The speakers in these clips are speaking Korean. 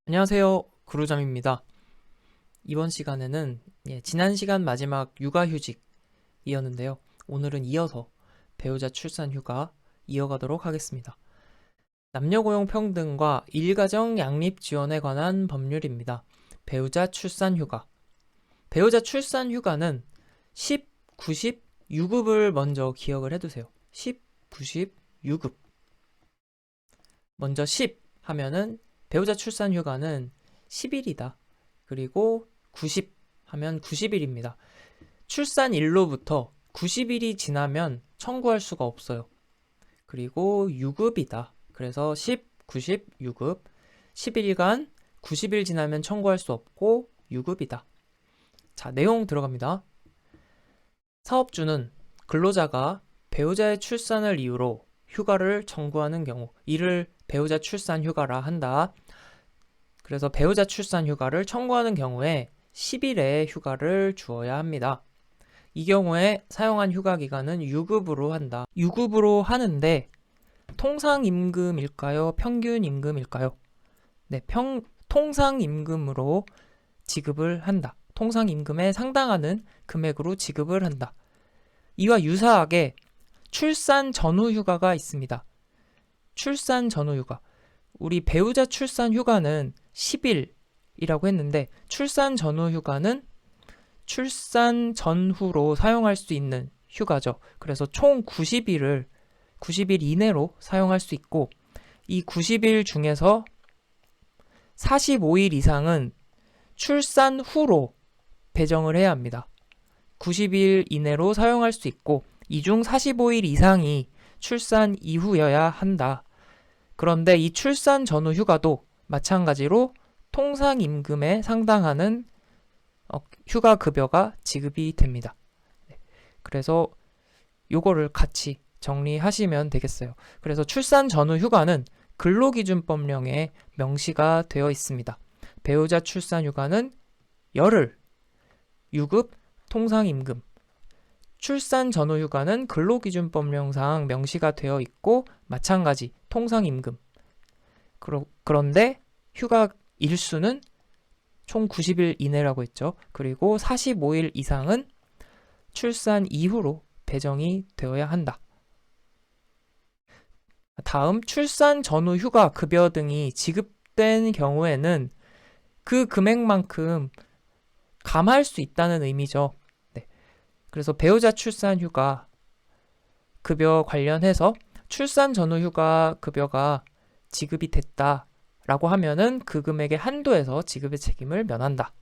안녕하세요. 구루잠입니다. 이번 시간에는 지난 시간 마지막 육아휴직이었는데요. 오늘은 이어서 배우자 출산 휴가 이어가도록 하겠습니다. 남녀고용 평등과 일가정 양립 지원에 관한 법률입니다. 배우자 출산 휴가. 배우자 출산 휴가는 10, 90, 유급을 먼저 기억을 해두세요. 10, 90, 유급. 먼저 10 하면은 배우자 출산 휴가는 10일이다. 그리고 90 하면 90일입니다. 출산일로부터 90일이 지나면 청구할 수가 없어요. 그리고 유급이다. 그래서 10, 90, 유급. 10일간 90일 지나면 청구할 수 없고 유급이다. 자, 내용 들어갑니다. 사업주는 근로자가 배우자의 출산을 이유로 휴가를 청구하는 경우, 이를 배우자 출산 휴가라 한다. 그래서 배우자 출산 휴가를 청구하는 경우에 10일의 휴가를 주어야 합니다. 이 경우에 사용한 휴가 기간은 유급으로 한다. 유급으로 하는데 통상임금일까요? 평균임금일까요? 네, 통상임금으로 지급을 한다. 통상임금에 상당하는 금액으로 지급을 한다. 이와 유사하게 출산 전후 휴가가 있습니다. 출산 전후 휴가. 우리 배우자 출산 휴가는 10일이라고 했는데 출산 전후 휴가는 출산 전후로 사용할 수 있는 휴가죠. 그래서 총 90일 이내로 사용할 수 있고 이 90일 중에서 45일 이상은 출산 후로 배정을 해야 합니다. 90일 이내로 사용할 수 있고 이 중 45일 이상이 출산 이후여야 한다. 그런데 이 출산 전후 휴가도 마찬가지로 통상임금에 상당하는 휴가 급여가 지급이 됩니다. 그래서 요거를 같이 정리하시면 되겠어요. 그래서 출산 전후 휴가는 근로기준법령에 명시가 되어 있습니다. 배우자 출산 휴가는 열흘, 유급, 통상임금. 출산 전후 휴가는 근로기준법령상 명시가 되어 있고 마찬가지 통상임금. 그런데 휴가 일수는 총 90일 이내라고 했죠. 그리고 45일 이상은 출산 이후로 배정이 되어야 한다. 다음 출산 전후 휴가 급여 등이 지급된 경우에는 그 금액만큼 감할 수 있다는 의미죠. 네. 그래서 배우자 출산 휴가 급여 관련해서 출산 전후 휴가 급여가 지급이 됐다라고 하면은 그 금액의 한도에서 지급의 책임을 면한다.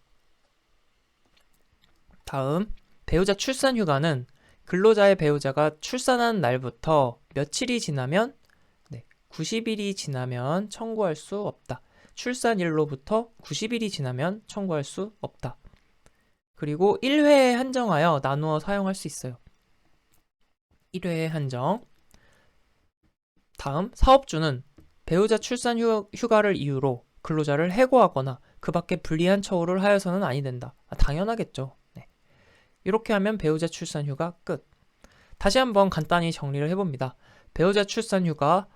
다음, 배우자 출산 휴가는 근로자의 배우자가 출산한 날부터 며칠이 지나면 90일이 지나면 청구할 수 없다. 출산일로부터 90일이 지나면 청구할 수 없다. 그리고 1회에 한정하여 나누어 사용할 수 있어요. 1회에 한정. 다음, 사업주는 배우자 출산 휴가를 이유로 근로자를 해고하거나 그 밖에 불리한 처우를 하여서는 아니 된다. 당연하겠죠. 네. 이렇게 하면 배우자 출산 휴가 끝. 다시 한번 간단히 정리를 해봅니다. 배우자 출산 휴가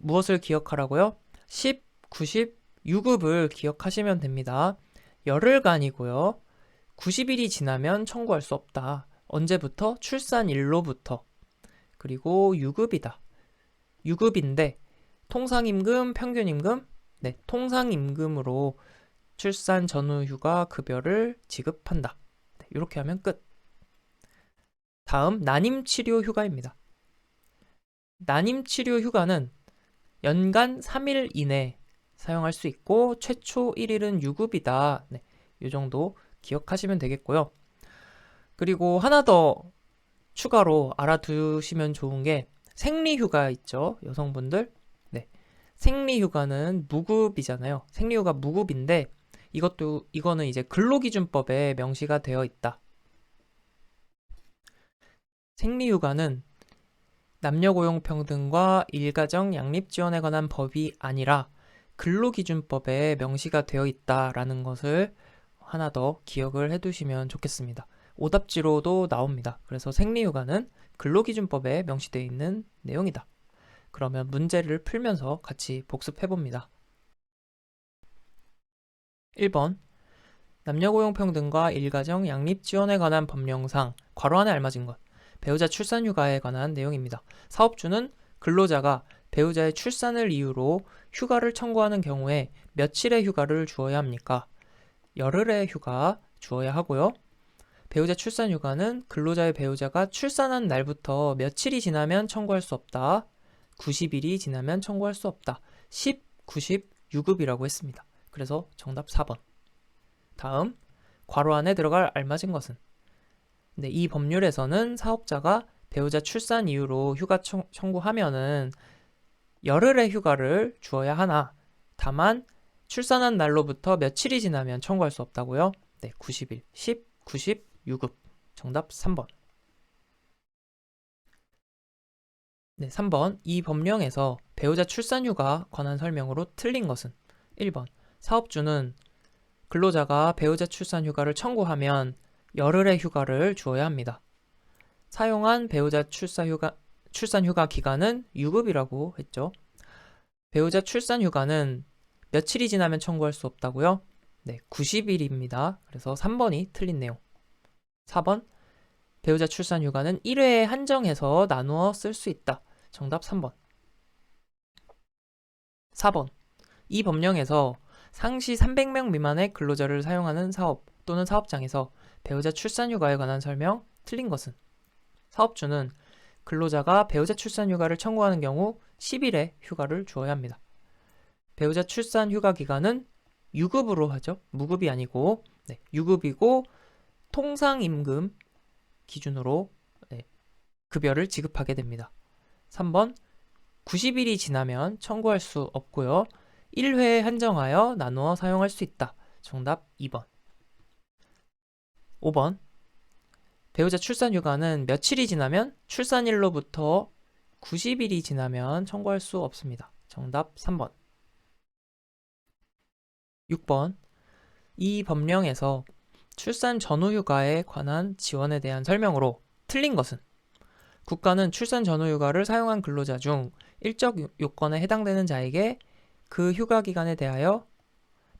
무엇을 기억하라고요? 10, 90, 유급을 기억하시면 됩니다. 열흘간이고요. 90일이 지나면 청구할 수 없다. 언제부터? 출산일로부터. 그리고 유급이다. 유급인데 통상임금, 평균임금? 네, 통상임금으로 출산 전후 휴가 급여를 지급한다. 네, 이렇게 하면 끝. 다음, 난임치료 휴가입니다. 난임치료 휴가는 연간 3일 이내 사용할 수 있고 최초 1일은 유급이다. 네, 이 정도 기억하시면 되겠고요. 그리고 하나 더 추가로 알아두시면 좋은 게 생리휴가 있죠. 여성분들. 네. 생리휴가는 무급이잖아요. 생리휴가 무급인데 이거는 이제 근로기준법에 명시가 되어 있다. 생리휴가는 남녀고용평등과 일가정 양립지원에 관한 법이 아니라 근로기준법에 명시가 되어 있다라는 것을 하나 더 기억을 해두시면 좋겠습니다. 오답지로도 나옵니다. 그래서 생리휴가는 근로기준법에 명시되어 있는 내용이다. 그러면 문제를 풀면서 같이 복습해봅니다. 1번 남녀고용평등과 일가정 양립지원에 관한 법령상 괄호 안에 알맞은 것 배우자 출산휴가에 관한 내용입니다. 사업주는 근로자가 배우자의 출산을 이유로 휴가를 청구하는 경우에 며칠의 휴가를 주어야 합니까? 열흘의 휴가 주어야 하고요. 배우자 출산휴가는 근로자의 배우자가 출산한 날부터 며칠이 지나면 청구할 수 없다. 90일이 지나면 청구할 수 없다. 10, 90, 유급이라고 했습니다. 그래서 정답 4번. 다음, 괄호 안에 들어갈 알맞은 것은? 네, 이 법률에서는 사업자가 배우자 출산 이유로 휴가 청구하면은 열흘의 휴가를 주어야 하나, 다만 출산한 날로부터 며칠이 지나면 청구할 수 없다고요? 네, 90일, 10, 90, 유급. 정답 3번. 네, 3번. 이 법령에서 배우자 출산휴가 관한 설명으로 틀린 것은? 1번. 사업주는 근로자가 배우자 출산휴가를 청구하면 열흘의 휴가를 주어야 합니다. 사용한 배우자 출산휴가 기간은 유급이라고 했죠. 배우자 출산휴가는 며칠이 지나면 청구할 수 없다고요? 네, 90일입니다. 그래서 3번이 틀린 내용. 4번, 배우자 출산휴가는 1회에 한정해서 나누어 쓸 수 있다. 정답 3번. 4번, 이 법령에서 상시 300명 미만의 근로자를 사용하는 사업 또는 사업장에서 배우자 출산휴가에 관한 설명 틀린 것은? 사업주는 근로자가 배우자 출산휴가를 청구하는 경우 10일의 휴가를 주어야 합니다. 배우자 출산휴가 기간은 유급으로 하죠. 무급이 아니고 유급이고 통상임금 기준으로 급여를 지급하게 됩니다. 3번 90일이 지나면 청구할 수 없고요. 1회에 한정하여 나누어 사용할 수 있다. 정답 2번. 5번 배우자 출산휴가는 며칠이 지나면 출산일로부터 90일이 지나면 청구할 수 없습니다. 정답 3번. 6번 이 법령에서 출산 전후휴가에 관한 지원에 대한 설명으로 틀린 것은? 국가는 출산 전후휴가를 사용한 근로자 중 일적 요건에 해당되는 자에게 그 휴가 기간에 대하여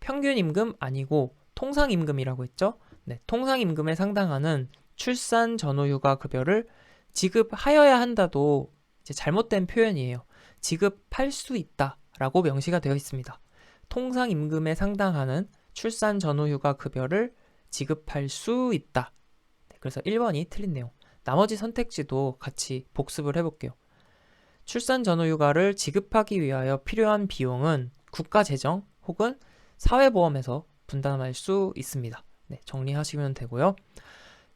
평균임금 아니고 통상임금이라고 했죠. 네, 통상임금에 상당하는 출산 전후휴가 급여를 지급하여야 한다도 이제 잘못된 표현이에요. 지급할 수 있다라고 명시가 되어 있습니다. 통상임금에 상당하는 출산 전후휴가 급여를 지급할 수 있다. 그래서 1번이 틀린 내용. 나머지 선택지도 같이 복습을 해볼게요. 출산 전후휴가를 지급하기 위하여 필요한 비용은 국가재정 혹은 사회보험에서 분담할 수 있습니다. 네, 정리하시면 되고요.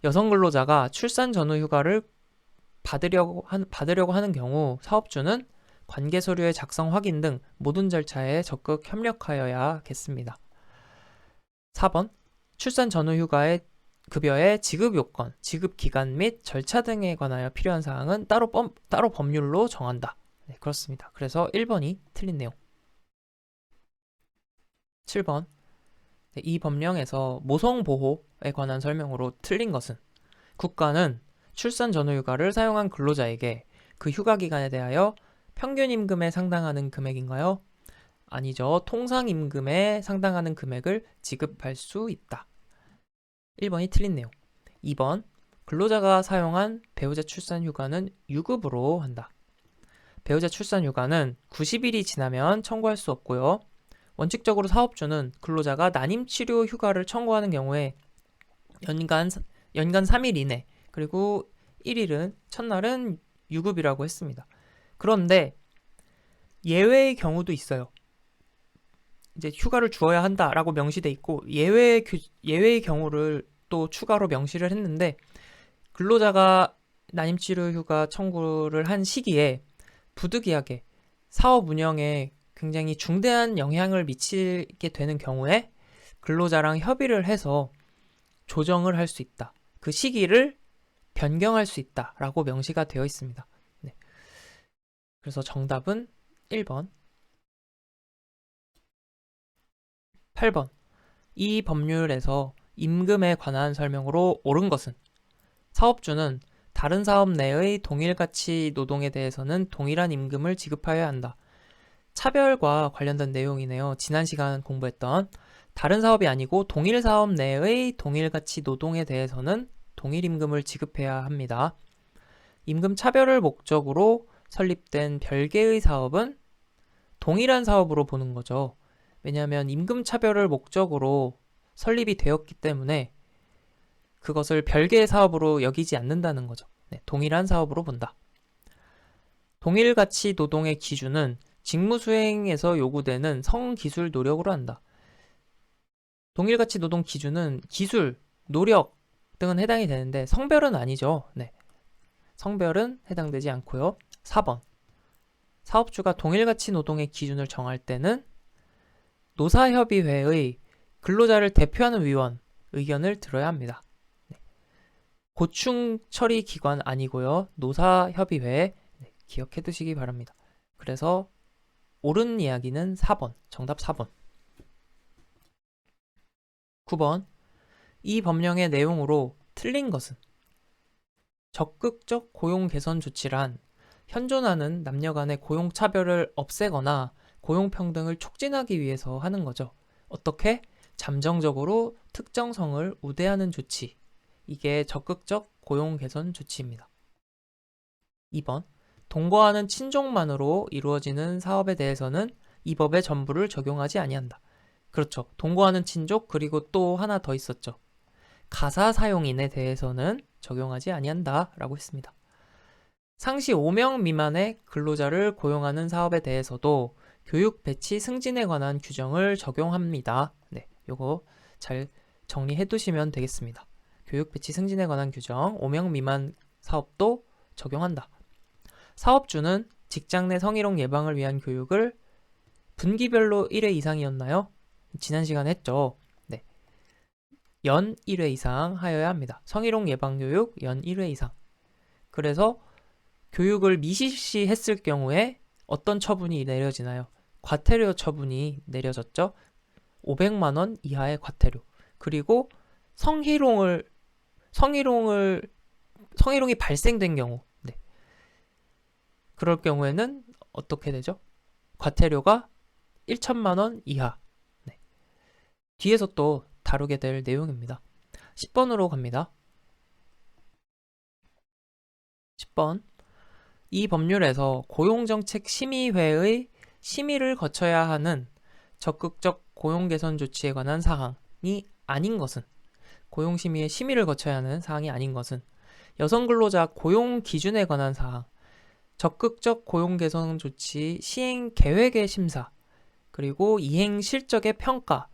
여성 근로자가 출산 전후휴가를 받으려고 하는 경우 사업주는 관계서류의 작성 확인 등 모든 절차에 적극 협력하여야겠습니다. 4번 출산 전후휴가의 급여의 지급 요건, 지급 기간 및 절차 등에 관하여 필요한 사항은 따로 법률로 정한다. 네, 그렇습니다. 그래서 1번이 틀린 내용. 7번 이 법령에서 모성보호에 관한 설명으로 틀린 것은? 국가는 출산 전후휴가를 사용한 근로자에게 그 휴가 기간에 대하여 평균임금에 상당하는 금액인가요? 아니죠. 통상임금에 상당하는 금액을 지급할 수 있다. 1번이 틀린 내용. 2번 근로자가 사용한 배우자 출산휴가는 유급으로 한다. 배우자 출산휴가는 90일이 지나면 청구할 수 없고요. 원칙적으로 사업주는 근로자가 난임치료 휴가를 청구하는 경우에 연간 3일 이내 그리고 1일은 첫날은 유급이라고 했습니다. 그런데 예외의 경우도 있어요. 이제 휴가를 주어야 한다라고 명시돼 있고 예외의 경우를 또 추가로 명시를 했는데 근로자가 난임치료 휴가 청구를 한 시기에 부득이하게 사업 운영에 굉장히 중대한 영향을 미치게 되는 경우에 근로자랑 협의를 해서 조정을 할 수 있다. 그 시기를 변경할 수 있다라고 명시가 되어 있습니다. 네. 그래서 정답은 1번. 8번. 이 법률에서 임금에 관한 설명으로 옳은 것은? 사업주는 다른 사업 내의 동일가치 노동에 대해서는 동일한 임금을 지급하여야 한다. 차별과 관련된 내용이네요. 지난 시간 공부했던 다른 사업이 아니고 동일 사업 내의 동일 가치 노동에 대해서는 동일 임금을 지급해야 합니다. 임금 차별을 목적으로 설립된 별개의 사업은 동일한 사업으로 보는 거죠. 왜냐하면 임금 차별을 목적으로 설립이 되었기 때문에 그것을 별개의 사업으로 여기지 않는다는 거죠. 네, 동일한 사업으로 본다. 동일 가치 노동의 기준은 직무 수행에서 요구되는 성기술 노력으로 한다. 동일 가치 노동 기준은 기술, 노력 등은 해당이 되는데 성별은 아니죠. 네, 성별은 해당되지 않고요. 4번. 사업주가 동일 가치 노동의 기준을 정할 때는 노사협의회의 근로자를 대표하는 위원 의견을 들어야 합니다. 네. 고충 처리 기관 아니고요. 노사협의회 기억해 두시기 바랍니다. 그래서 옳은 이야기는 4번. 정답 4번. 9번. 이 법령의 내용으로 틀린 것은 적극적 고용 개선 조치란 현존하는 남녀 간의 고용 차별을 없애거나 고용 평등을 촉진하기 위해서 하는 거죠. 어떻게? 잠정적으로 특정성을 우대하는 조치. 이게 적극적 고용 개선 조치입니다. 2번. 동거하는 친족만으로 이루어지는 사업에 대해서는 이 법의 전부를 적용하지 아니한다. 그렇죠. 동거하는 친족 그리고 또 하나 더 있었죠. 가사 사용인에 대해서는 적용하지 아니한다라고 했습니다. 상시 5명 미만의 근로자를 고용하는 사업에 대해서도 교육 배치 승진에 관한 규정을 적용합니다. 네, 요거 잘 정리해 두시면 되겠습니다. 교육 배치 승진에 관한 규정 5명 미만 사업도 적용한다. 사업주는 직장 내 성희롱 예방을 위한 교육을 분기별로 1회 이상이었나요? 지난 시간에 했죠. 네. 연 1회 이상 하여야 합니다. 성희롱 예방 교육 연 1회 이상. 그래서 교육을 미실시했을 경우에 어떤 처분이 내려지나요? 과태료 처분이 내려졌죠. 500만 원 이하의 과태료. 그리고 성희롱이 발생된 경우, 네. 그럴 경우에는 어떻게 되죠? 과태료가 1천만 원 이하. 네. 뒤에서 또 다루게 될 내용입니다. 10번으로 갑니다. 10번. 이 법률에서 고용정책심의회의 심의를 거쳐야 하는 적극적 고용개선 조치에 관한 사항이 아닌 것은 고용심의의 심의를 거쳐야 하는 사항이 아닌 것은 여성근로자 고용기준에 관한 사항, 적극적 고용개선 조치 시행계획의 심사, 그리고 이행실적의 평가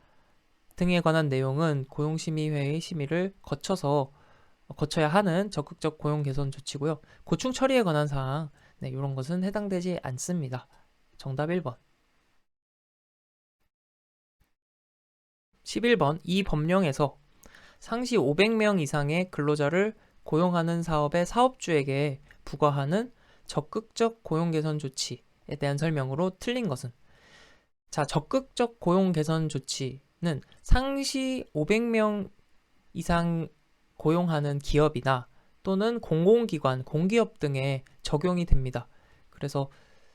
등에 관한 내용은 고용심의회의 심의를 거쳐야 하는 적극적 고용 개선 조치고요. 고충 처리에 관한 사항, 네, 이런 것은 해당되지 않습니다. 정답 1번. 11번. 이 법령에서 상시 500명 이상의 근로자를 고용하는 사업의 사업주에게 부과하는 적극적 고용 개선 조치에 대한 설명으로 틀린 것은 자, 적극적 고용 개선 조치는 상시 500명 이상 고용하는 기업이나 또는 공공기관, 공기업 등에 적용이 됩니다. 그래서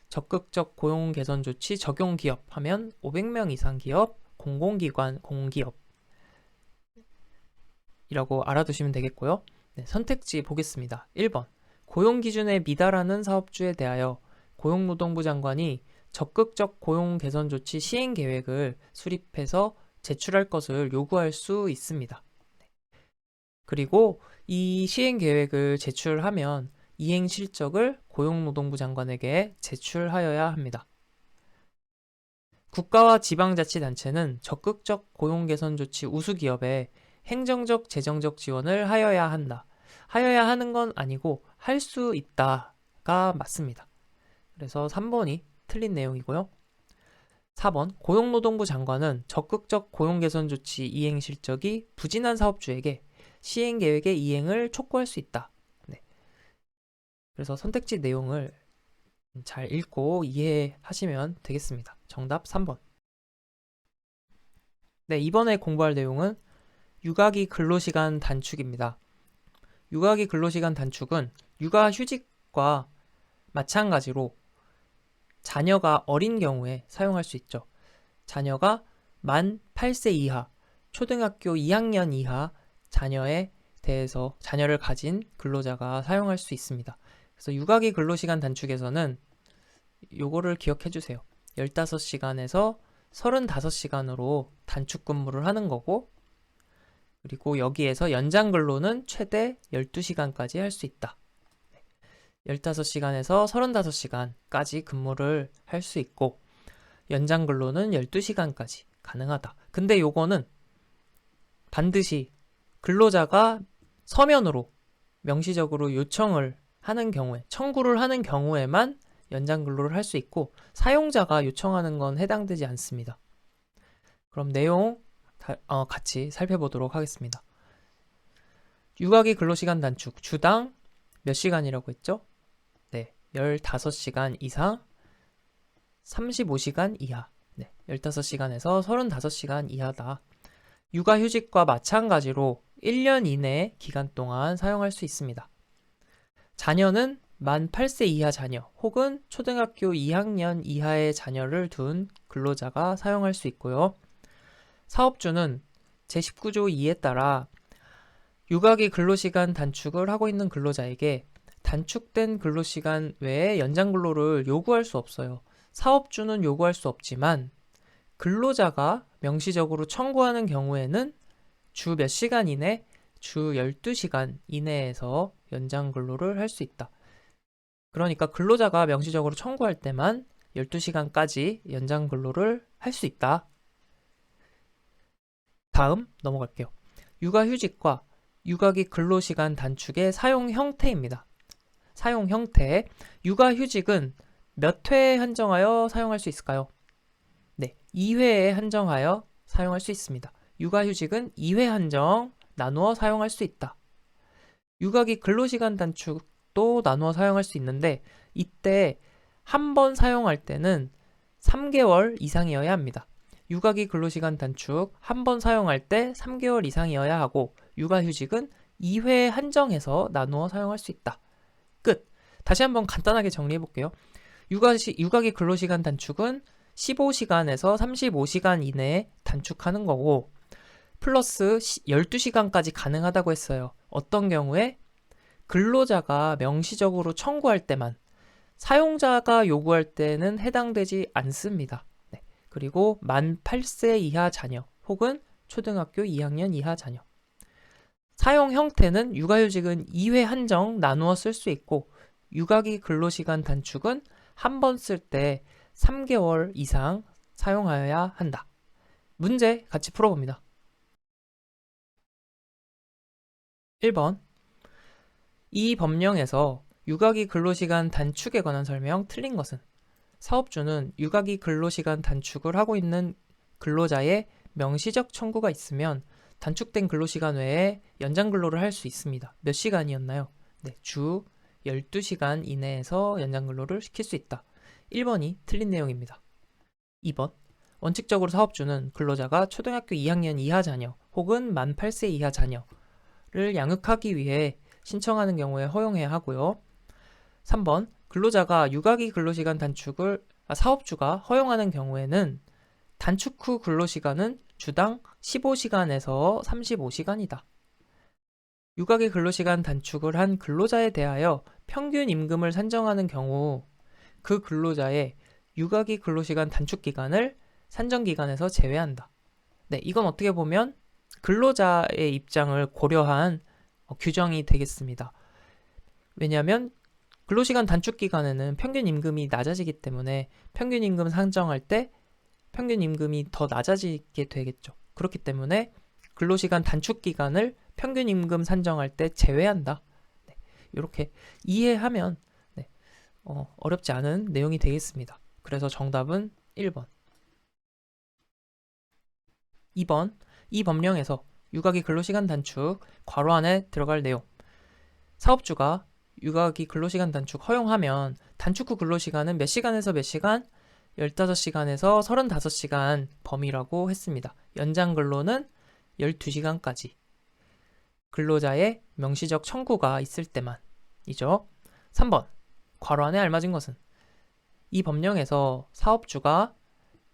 적극적 고용 개선 조치 적용 기업 하면 500명 이상 기업, 공공기관, 공기업이라고 알아두시면 되겠고요. 네, 선택지 보겠습니다. 1번. 고용 기준에 미달하는 사업주에 대하여 고용노동부 장관이 적극적 고용 개선 조치 시행 계획을 수립해서 제출할 것을 요구할 수 있습니다. 그리고 이 시행 계획을 제출하면 이행 실적을 고용노동부 장관에게 제출하여야 합니다. 국가와 지방자치단체는 적극적 고용 개선 조치 우수기업에 행정적, 재정적 지원을 하여야 한다. 하여야 하는 건 아니고 할 수 있다가 맞습니다. 그래서 3번이 틀린 내용이고요. 4번 고용노동부 장관은 적극적 고용 개선 조치 이행 실적이 부진한 사업주에게 시행 계획의 이행을 촉구할 수 있다. 네. 그래서 선택지 내용을 잘 읽고 이해하시면 되겠습니다. 정답 3번. 네, 이번에 공부할 내용은 육아기 근로시간 단축입니다. 육아기 근로시간 단축은 육아휴직과 마찬가지로 자녀가 어린 경우에 사용할 수 있죠. 자녀가 만 8세 이하, 초등학교 2학년 이하 자녀에 대해서 자녀를 가진 근로자가 사용할 수 있습니다. 그래서 육아기 근로시간 단축에서는 요거를 기억해 주세요. 15시간에서 35시간으로 단축 근무를 하는 거고, 그리고 여기에서 연장 근로는 최대 12시간까지 할 수 있다. 15시간에서 35시간까지 근무를 할 수 있고, 연장 근로는 12시간까지 가능하다. 근데 요거는 반드시 근로자가 서면으로 명시적으로 요청을 하는 경우에, 청구를 하는 경우에만 연장 근로를 할 수 있고, 사용자가 요청하는 건 해당되지 않습니다. 그럼 내용 같이 살펴보도록 하겠습니다. 육아기 근로시간 단축, 주당 몇 시간이라고 했죠? 네, 15시간 이상, 35시간 이하. 네, 15시간에서 35시간 이하다. 육아휴직과 마찬가지로 1년 이내 기간 동안 사용할 수 있습니다. 자녀는 만 8세 이하 자녀 혹은 초등학교 2학년 이하의 자녀를 둔 근로자가 사용할 수 있고요. 사업주는 제19조 2에 따라 육아기 근로시간 단축을 하고 있는 근로자에게 단축된 근로시간 외에 연장 근로를 요구할 수 없어요. 사업주는 요구할 수 없지만 근로자가 명시적으로 청구하는 경우에는 주 몇 시간 이내, 주 12시간 이내에서 연장 근로를 할 수 있다. 그러니까 근로자가 명시적으로 청구할 때만 12시간까지 연장 근로를 할 수 있다. 다음 넘어갈게요. 육아휴직과 육아기 근로시간 단축의 사용 형태입니다. 사용 형태. 육아휴직은 몇 회에 한정하여 사용할 수 있을까요? 네, 2회에 한정하여 사용할 수 있습니다. 육아휴직은 2회 한정 나누어 사용할 수 있다. 육아기 근로시간 단축도 나누어 사용할 수 있는데 이때 한 번 사용할 때는 3개월 이상이어야 합니다. 육아기 근로시간 단축 한 번 사용할 때 3개월 이상이어야 하고 육아휴직은 2회 한정해서 나누어 사용할 수 있다. 끝! 다시 한번 간단하게 정리해 볼게요. 육아기 근로시간 단축은 15시간에서 35시간 이내에 단축하는 거고 플러스 12시간까지 가능하다고 했어요. 어떤 경우에? 근로자가 명시적으로 청구할 때만, 사용자가 요구할 때는 해당되지 않습니다. 네. 그리고 만 8세 이하 자녀 혹은 초등학교 2학년 이하 자녀. 사용 형태는 육아휴직은 2회 한정 나누어 쓸 수 있고 육아기 근로시간 단축은 한 번 쓸 때 3개월 이상 사용하여야 한다. 문제 같이 풀어봅니다. 1번. 이 법령에서 육아기 근로시간 단축에 관한 설명 틀린 것은? 사업주는 육아기 근로시간 단축을 하고 있는 근로자의 명시적 청구가 있으면 단축된 근로시간 외에 연장 근로를 할 수 있습니다. 몇 시간이었나요? 네, 주 12시간 이내에서 연장 근로를 시킬 수 있다. 1번이 틀린 내용입니다. 2번. 원칙적으로 사업주는 근로자가 초등학교 2학년 이하 자녀 혹은 만 8세 이하 자녀를 양육하기 위해 신청하는 경우에 허용해야 하고요. 3번. 근로자가 육아기 근로시간 단축을 사업주가 허용하는 경우에는 단축 후 근로시간은 주당 15시간에서 35시간이다. 육아기 근로시간 단축을 한 근로자에 대하여 평균 임금을 산정하는 경우 그 근로자의 육아기 근로시간 단축 기간을 산정 기간에서 제외한다. 네, 이건 어떻게 보면 근로자의 입장을 고려한 규정이 되겠습니다. 왜냐하면 근로시간 단축 기간에는 평균 임금이 낮아지기 때문에 평균 임금 산정할 때 평균 임금이 더 낮아지게 되겠죠. 그렇기 때문에 근로시간 단축 기간을 평균 임금 산정할 때 제외한다. 네, 이렇게 이해하면 어렵지 않은 내용이 되겠습니다. 그래서 정답은 1번. 2번. 이 법령에서 육아기 근로시간 단축 괄호 안에 들어갈 내용. 사업주가 육아기 근로시간 단축 허용하면 단축 후 근로시간은 몇 시간에서 몇 시간? 15시간에서 35시간 범위라고 했습니다. 연장 근로는 12시간까지. 근로자의 명시적 청구가 있을 때만이죠. 3번. 괄호 안에 알맞은 것은? 이 법령에서 사업주가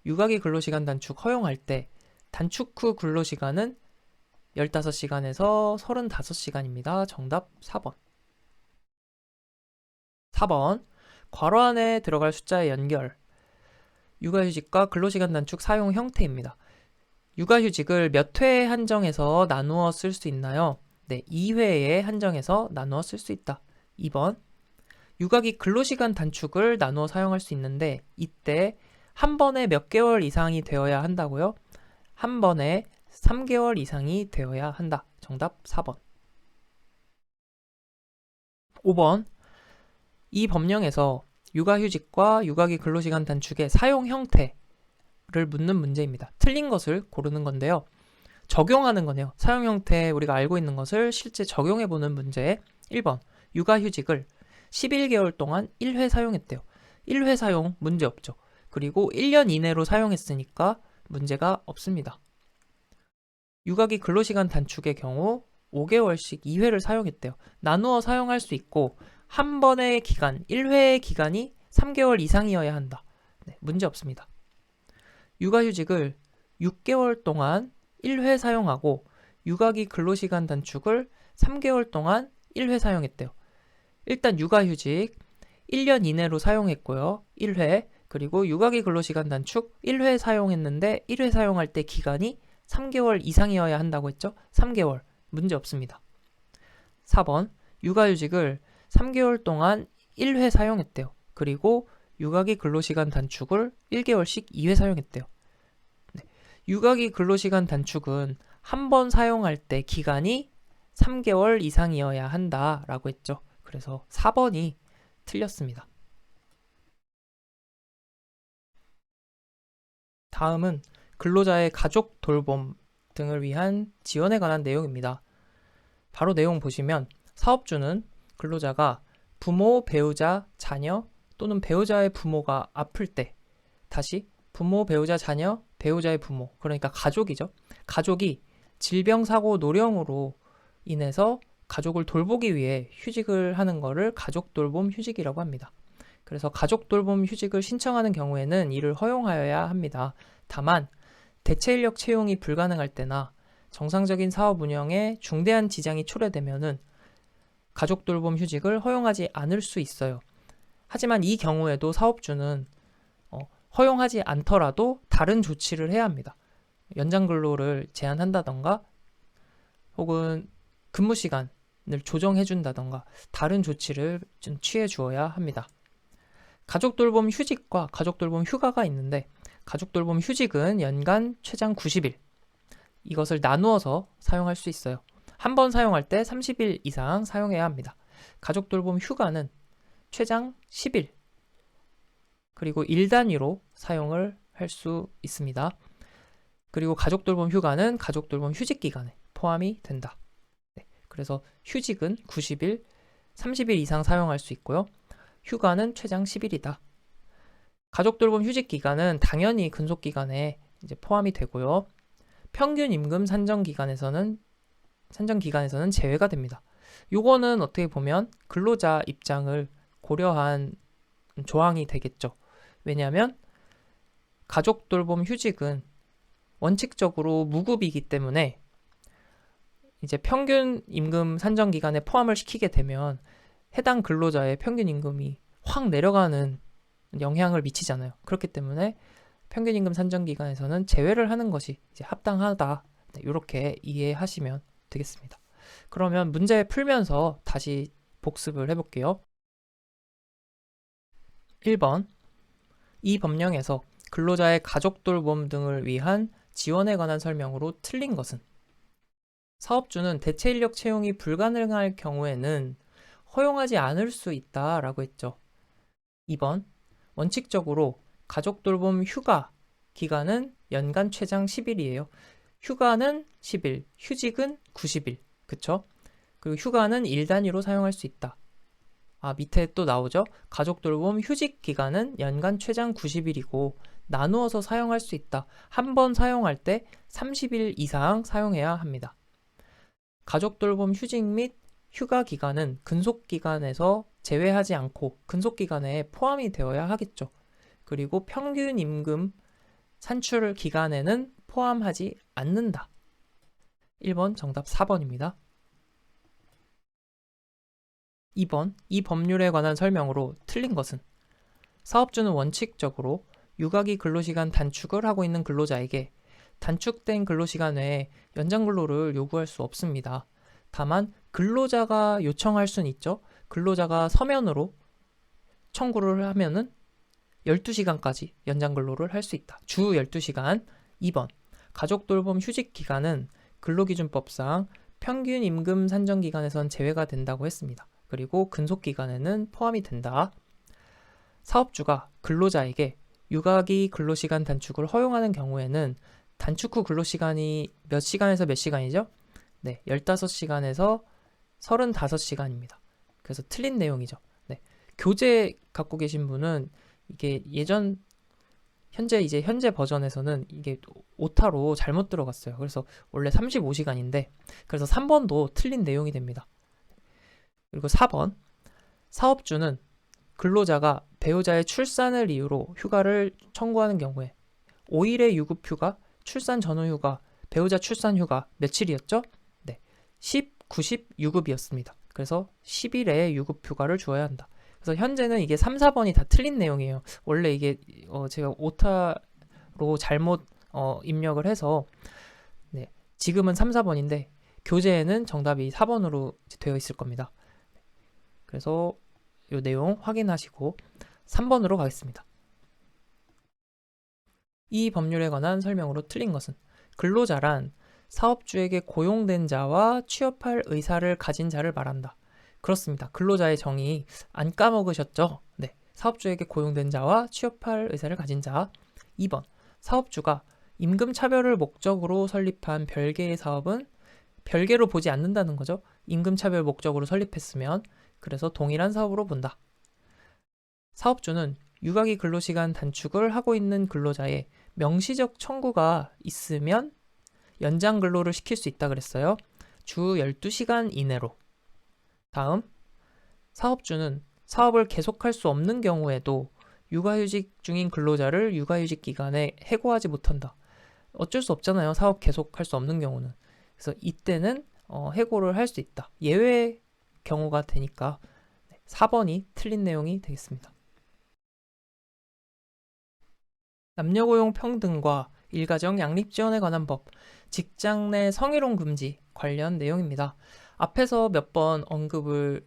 육아기 근로시간 단축 허용할 때 단축 후 근로시간은 15시간에서 35시간입니다. 정답 4번. 4번. 괄호 안에 들어갈 숫자의 연결. 육아휴직과 근로시간 단축 사용 형태입니다. 육아휴직을 몇 회에 한정해서 나누어 쓸 수 있나요? 네, 2회에 한정해서 나누어 쓸 수 있다. 2번. 육아기 근로시간 단축을 나누어 사용할 수 있는데 이때 한 번에 몇 개월 이상이 되어야 한다고요? 한 번에 3개월 이상이 되어야 한다. 정답 4번. 5번. 이 법령에서 육아휴직과 육아기 근로시간 단축의 사용 형태를 묻는 문제입니다. 틀린 것을 고르는 건데요. 적용하는 거네요. 사용 형태 우리가 알고 있는 것을 실제 적용해보는 문제. 1번. 육아휴직을 11개월 동안 1회 사용했대요. 1회 사용 문제 없죠. 그리고 1년 이내로 사용했으니까 문제가 없습니다. 육아기 근로시간 단축의 경우 5개월씩 2회를 사용했대요. 나누어 사용할 수 있고 한 번의 기간, 1회의 기간이 3개월 이상이어야 한다. 네, 문제 없습니다. 육아휴직을 6개월 동안 1회 사용하고 육아기 근로시간 단축을 3개월 동안 1회 사용했대요. 일단 육아휴직 1년 이내로 사용했고요. 1회. 그리고 육아기 근로시간 단축 1회 사용했는데 1회 사용할 때 기간이 3개월 이상이어야 한다고 했죠? 3개월. 문제 없습니다. 4번. 육아휴직을 3개월 동안 1회 사용했대요. 그리고 육아기 근로시간 단축을 1개월씩 2회 사용했대요. 네. 육아기 근로시간 단축은 한 번 사용할 때 기간이 3개월 이상이어야 한다라고 했죠. 그래서 4번이 틀렸습니다. 다음은 근로자의 가족 돌봄 등을 위한 지원에 관한 내용입니다. 바로 내용 보시면 사업주는 근로자가 부모, 배우자, 자녀 또는 배우자의 부모가 아플 때 다시 부모, 배우자, 자녀, 배우자의 부모 그러니까 가족이죠. 가족이 질병, 사고, 노령으로 인해서 가족을 돌보기 위해 휴직을 하는 것을 가족 돌봄 휴직이라고 합니다. 그래서 가족 돌봄 휴직을 신청하는 경우에는 이를 허용하여야 합니다. 다만 대체 인력 채용이 불가능할 때나 정상적인 사업 운영에 중대한 지장이 초래되면은 가족 돌봄 휴직을 허용하지 않을 수 있어요. 하지만 이 경우에도 사업주는 허용하지 않더라도 다른 조치를 해야 합니다. 연장 근로를 제한한다던가 혹은 근무 시간을 조정해 준다던가 다른 조치를 좀 취해 주어야 합니다. 가족 돌봄 휴직과 가족 돌봄 휴가가 있는데 가족 돌봄 휴직은 연간 최장 90일 이것을 나누어서 사용할 수 있어요. 한 번 사용할 때 30일 이상 사용해야 합니다. 가족 돌봄 휴가는 최장 10일 그리고 일 단위로 사용을 할 수 있습니다. 그리고 가족 돌봄 휴가는 가족 돌봄 휴직 기간에 포함이 된다. 네, 그래서 휴직은 90일, 30일 이상 사용할 수 있고요. 휴가는 최장 10일이다. 가족 돌봄 휴직 기간은 당연히 근속 기간에 이제 포함이 되고요. 평균 임금 산정 기간에서는 제외가 됩니다. 요거는 어떻게 보면 근로자 입장을 고려한 조항이 되겠죠. 왜냐하면 가족 돌봄 휴직은 원칙적으로 무급이기 때문에 이제 평균 임금 산정 기간에 포함을 시키게 되면 해당 근로자의 평균 임금이 확 내려가는 영향을 미치잖아요. 그렇기 때문에 평균 임금 산정 기간에서는 제외를 하는 것이 이제 합당하다. 네, 이렇게 이해하시면 되겠습니다. 그러면 문제 풀면서 다시 복습을 해볼게요. 1번. 이 법령에서 근로자의 가족 돌봄 등을 위한 지원에 관한 설명으로 틀린 것은 사업주는 대체 인력 채용이 불가능할 경우에는 허용하지 않을 수 있다라고 했죠. 2번. 원칙적으로 가족 돌봄 휴가 기간은 연간 최장 10일이에요. 휴가는 10일, 휴직은 90일. 그쵸? 그리고 휴가는 일 단위로 사용할 수 있다. 밑에 또 나오죠? 가족 돌봄 휴직 기간은 연간 최장 90일이고 나누어서 사용할 수 있다. 한 번 사용할 때 30일 이상 사용해야 합니다. 가족 돌봄 휴직 및 휴가 기간은 근속 기간에서 제외하지 않고 근속 기간에 포함이 되어야 하겠죠. 그리고 평균 임금 산출 기간에는 포함하지 않는다. 1번 정답 4번입니다. 2번 이 법률에 관한 설명으로 틀린 것은 사업주는 원칙적으로 육아기 근로시간 단축을 하고 있는 근로자에게 단축된 근로시간 외에 연장 근로를 요구할 수 없습니다. 다만 근로자가 요청할 수는 있죠. 근로자가 서면으로 청구를 하면은 12시간까지 연장 근로를 할 수 있다. 주 12시간. 2번 가족 돌봄 휴직 기간은 근로기준법상 평균 임금 산정 기간에선 제외가 된다고 했습니다. 그리고 근속 기간에는 포함이 된다. 사업주가 근로자에게 육아기 근로시간 단축을 허용하는 경우에는 단축 후 근로시간이 몇 시간에서 몇 시간이죠? 네, 15시간에서 35시간입니다. 그래서 틀린 내용이죠. 네, 교재 갖고 계신 분은 이게 현재 버전에서는 이게 오타로 잘못 들어갔어요. 그래서 원래 35시간인데, 그래서 3번도 틀린 내용이 됩니다. 그리고 4번, 사업주는 근로자가 배우자의 출산을 이유로 휴가를 청구하는 경우에 5일의 유급휴가, 출산 전후 휴가, 배우자 출산 휴가 며칠이었죠? 네, 10, 90 유급이었습니다. 그래서 10일의 유급휴가를 주어야 한다. 그래서 현재는 이게 3, 4번이 다 틀린 내용이에요. 원래 이게 제가 오타로 잘못 입력을 해서 네, 지금은 3, 4번인데 교재에는 정답이 4번으로 되어 있을 겁니다. 그래서 이 내용 확인하시고 3번으로 가겠습니다. 이 법률에 관한 설명으로 틀린 것은 근로자란 사업주에게 고용된 자와 취업할 의사를 가진 자를 말한다. 그렇습니다. 근로자의 정의 안 까먹으셨죠? 네. 사업주에게 고용된 자와 취업할 의사를 가진 자. 2번. 사업주가 임금 차별을 목적으로 설립한 별개의 사업은 별개로 보지 않는다는 거죠. 임금 차별 목적으로 설립했으면 그래서 동일한 사업으로 본다. 사업주는 육아기 근로시간 단축을 하고 있는 근로자의 명시적 청구가 있으면 연장 근로를 시킬 수 있다 그랬어요. 주 12시간 이내로. 다음, 사업주는 사업을 계속할 수 없는 경우에도 육아휴직 중인 근로자를 육아휴직 기간에 해고하지 못한다. 어쩔 수 없잖아요. 사업 계속할 수 없는 경우는. 그래서 이때는 해고를 할 수 있다. 예외 경우가 되니까 4번이 틀린 내용이 되겠습니다. 남녀고용 평등과 일가정 양립 지원에 관한 법, 직장 내 성희롱 금지 관련 내용입니다. 앞에서 몇 번 언급을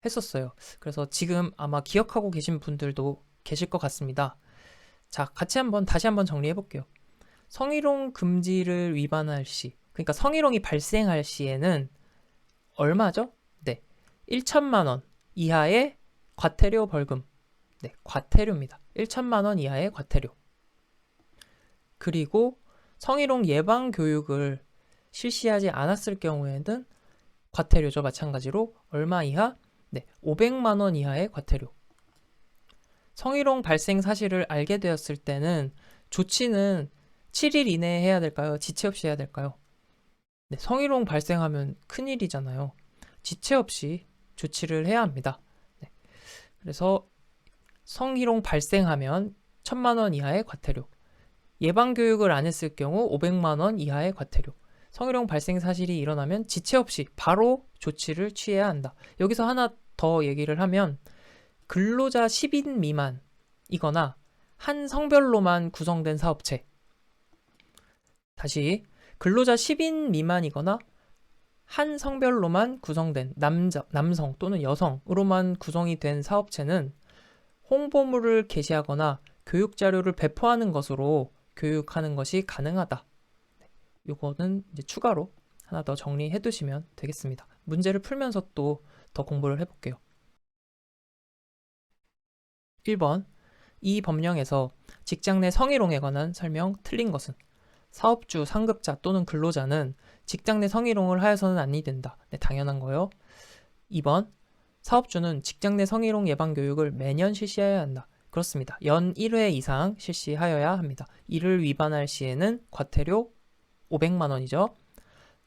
했었어요. 그래서 지금 아마 기억하고 계신 분들도 계실 것 같습니다. 자, 다시 한번 정리해 볼게요. 성희롱 금지를 위반할 시, 그러니까 성희롱이 발생할 시에는 얼마죠? 네, 1천만 원 이하의 과태료 벌금. 네, 과태료입니다. 1천만 원 이하의 과태료. 그리고 성희롱 예방 교육을 실시하지 않았을 경우에는 과태료죠. 마찬가지로 얼마 이하? 네, 500만 원 이하의 과태료. 성희롱 발생 사실을 알게 되었을 때는 조치는 7일 이내에 해야 될까요? 지체 없이 해야 될까요? 네, 성희롱 발생하면 큰일이잖아요. 지체 없이 조치를 해야 합니다. 네, 그래서 성희롱 발생하면 1,000만 원 이하의 과태료. 예방교육을 안 했을 경우 500만 원 이하의 과태료. 성희롱 발생 사실이 일어나면 지체 없이 바로 조치를 취해야 한다. 여기서 하나 더 얘기를 하면 근로자 10인 미만이거나 한 성별로만 구성된 사업체. 다시 근로자 10인 미만이거나 한 성별로만 구성된 남성 또는 여성으로만 구성이 된 사업체는 홍보물을 게시하거나 교육 자료를 배포하는 것으로 교육하는 것이 가능하다. 요거는 이제 추가로 하나 더 정리해 두시면 되겠습니다. 문제를 풀면서 또 더 공부를 해볼게요. 1번, 이 법령에서 직장 내 성희롱에 관한 설명 틀린 것은 사업주, 상급자 또는 근로자는 직장 내 성희롱을 하여서는 아니 된다. 네, 당연한 거요. 2번, 사업주는 직장 내 성희롱 예방 교육을 매년 실시해야 한다. 그렇습니다. 연 1회 이상 실시하여야 합니다. 이를 위반할 시에는 과태료 500만 원이죠.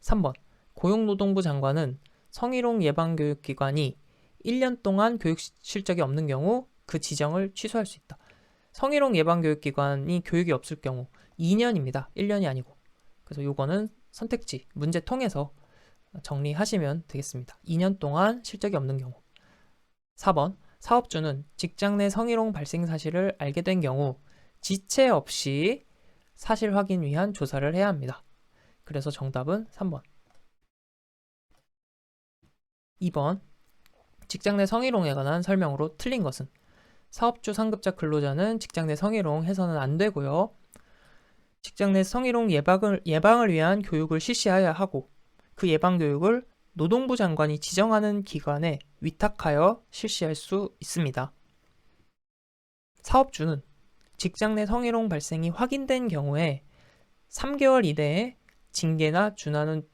3번, 고용노동부 장관은 성희롱 예방교육기관이 1년 동안 교육 실적이 없는 경우 그 지정을 취소할 수 있다. 성희롱 예방교육기관이 교육이 없을 경우 2년입니다. 1년이 아니고. 그래서 요거는 선택지, 문제 통해서 정리하시면 되겠습니다. 2년 동안 실적이 없는 경우. 4번, 사업주는 직장 내 성희롱 발생 사실을 알게 된 경우 지체 없이 사실 확인 위한 조사를 해야 합니다. 그래서 정답은 3번. 2번, 직장 내 성희롱에 관한 설명으로 틀린 것은 사업주 상급자 근로자는 직장 내 성희롱 해서는 안 되고요. 직장 내 성희롱 예방을 위한 교육을 실시해야 하고 그 예방 교육을 노동부 장관이 지정하는 기관에 위탁하여 실시할 수 있습니다. 사업주는 직장 내 성희롱 발생이 확인된 경우에 3개월 이내에 징계나 준하는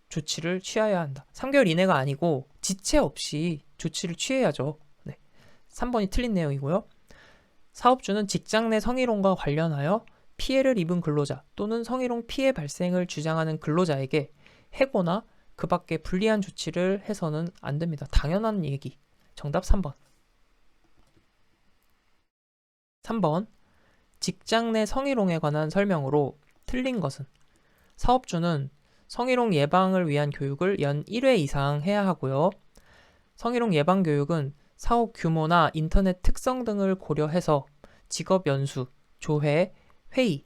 조치를 취해야 한다. 3개월 이내가 아니고 지체 없이 조치를 취해야죠. 네. 3번이 틀린 내용이고요. 사업주는 직장 내 성희롱과 관련하여 피해를 입은 근로자 또는 성희롱 피해 발생을 주장하는 근로자에게 해고나 그 밖에 불리한 조치를 해서는 안 됩니다. 당연한 얘기. 정답 3번. 3번. 직장 내 성희롱에 관한 설명으로 틀린 것은 사업주는 성희롱 예방을 위한 교육을 연 1회 이상 해야 하고요. 성희롱 예방 교육은 사업 규모나 인터넷 특성 등을 고려해서 직업 연수, 조회, 회의,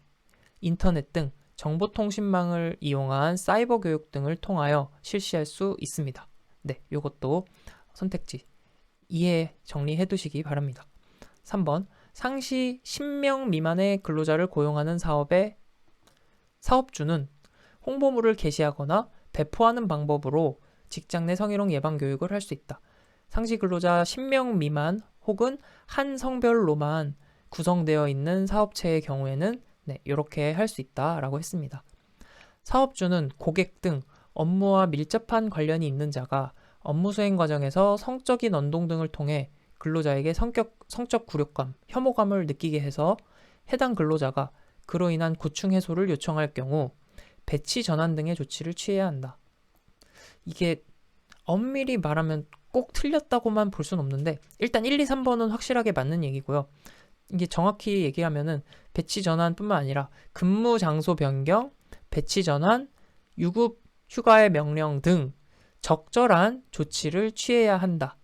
인터넷 등 정보통신망을 이용한 사이버 교육 등을 통하여 실시할 수 있습니다. 네, 이것도 선택지 이해 정리해 두시기 바랍니다. 3번, 상시 10명 미만의 근로자를 고용하는 사업의 사업주는 홍보물을 게시하거나 배포하는 방법으로 직장 내 성희롱 예방 교육을 할 수 있다. 상시 근로자 10명 미만 혹은 한 성별로만 구성되어 있는 사업체의 경우에는 이렇게 할 수 있다라고 했습니다. 사업주는 고객 등 업무와 밀접한 관련이 있는 자가 업무 수행 과정에서 성적인 언동 등을 통해 근로자에게 성적 굴욕감, 혐오감을 느끼게 해서 해당 근로자가 그로 인한 고충 해소를 요청할 경우 배치 전환 등의 조치를 취해야 한다. 이게 엄밀히 말하면 꼭 틀렸다고만 볼 수는 없는데 일단 1, 2, 3번은 확실하게 맞는 얘기고요. 이게 정확히 얘기하면은 배치 전환뿐만 아니라 근무 장소 변경, 배치 전환, 유급 휴가의 명령 등 적절한 조치를 취해야 한다.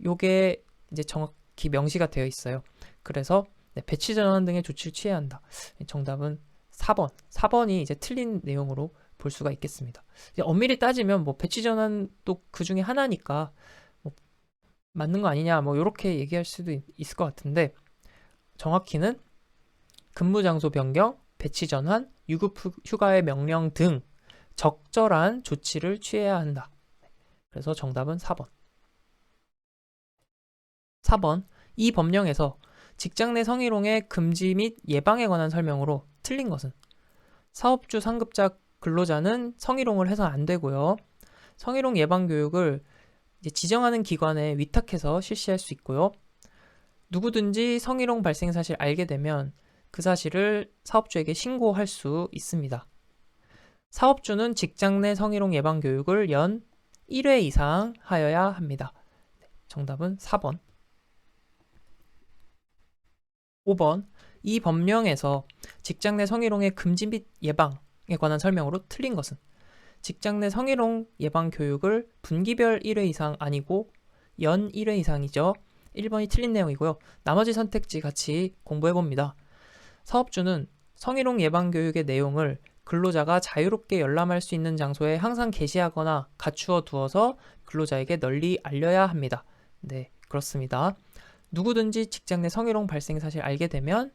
요게 이제 정확히 명시가 되어 있어요. 그래서 배치 전환 등의 조치를 취해야 한다. 정답은 4번. 4번이 이제 틀린 내용으로 볼 수가 있겠습니다. 이제 엄밀히 따지면 뭐 배치 전환도 그 중에 하나니까 뭐 맞는 거 아니냐 뭐 이렇게 얘기할 수도 있을 것 같은데 정확히는 근무 장소 변경, 배치 전환, 유급 휴가의 명령 등 적절한 조치를 취해야 한다. 그래서 정답은 4번. 4번. 이 법령에서 직장 내 성희롱의 금지 및 예방에 관한 설명으로 틀린 것은 사업주 상급자 근로자는 성희롱을 해서는 안 되고요. 성희롱 예방 교육을 이제 지정하는 기관에 위탁해서 실시할 수 있고요. 누구든지 성희롱 발생 사실 알게 되면 그 사실을 사업주에게 신고할 수 있습니다. 사업주는 직장 내 성희롱 예방 교육을 연 1회 이상 하여야 합니다. 정답은 4번. 5번. 이 법령에서 직장 내 성희롱의 금지 및 예방에 관한 설명으로 틀린 것은 직장 내 성희롱 예방 교육을 분기별 1회 이상 아니고 연 1회 이상이죠. 1번이 틀린 내용이고요. 나머지 선택지 같이 공부해봅니다. 사업주는 성희롱 예방 교육의 내용을 근로자가 자유롭게 열람할 수 있는 장소에 항상 게시하거나 갖추어 두어서 근로자에게 널리 알려야 합니다. 네, 그렇습니다. 누구든지 직장 내 성희롱 발생 사실 알게 되면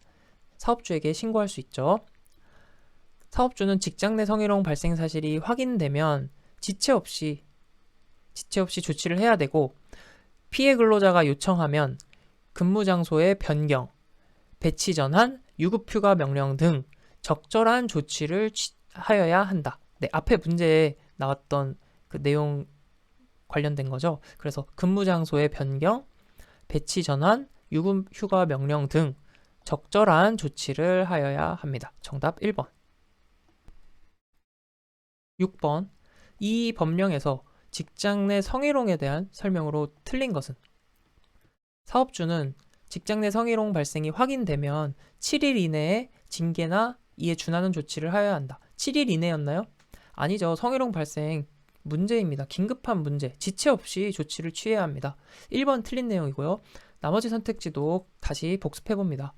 사업주에게 신고할 수 있죠. 사업주는 직장 내 성희롱 발생 사실이 확인되면 지체 없이 조치를 해야 되고 피해 근로자가 요청하면 근무 장소의 변경, 배치 전환, 유급 휴가 명령 등 적절한 조치를 하여야 한다. 네, 앞에 문제에 나왔던 그 내용 관련된 거죠. 그래서 근무 장소의 변경, 배치 전환, 유급 휴가 명령 등 적절한 조치를 하여야 합니다. 정답 1번. 6번. 이 법령에서 직장 내 성희롱에 대한 설명으로 틀린 것은 사업주는 직장 내 성희롱 발생이 확인되면 7일 이내에 징계나 이에 준하는 조치를 하여야 한다. 7일 이내였나요? 아니죠. 성희롱 발생 문제입니다. 긴급한 문제. 지체 없이 조치를 취해야 합니다. 1번 틀린 내용이고요. 나머지 선택지도 다시 복습해봅니다.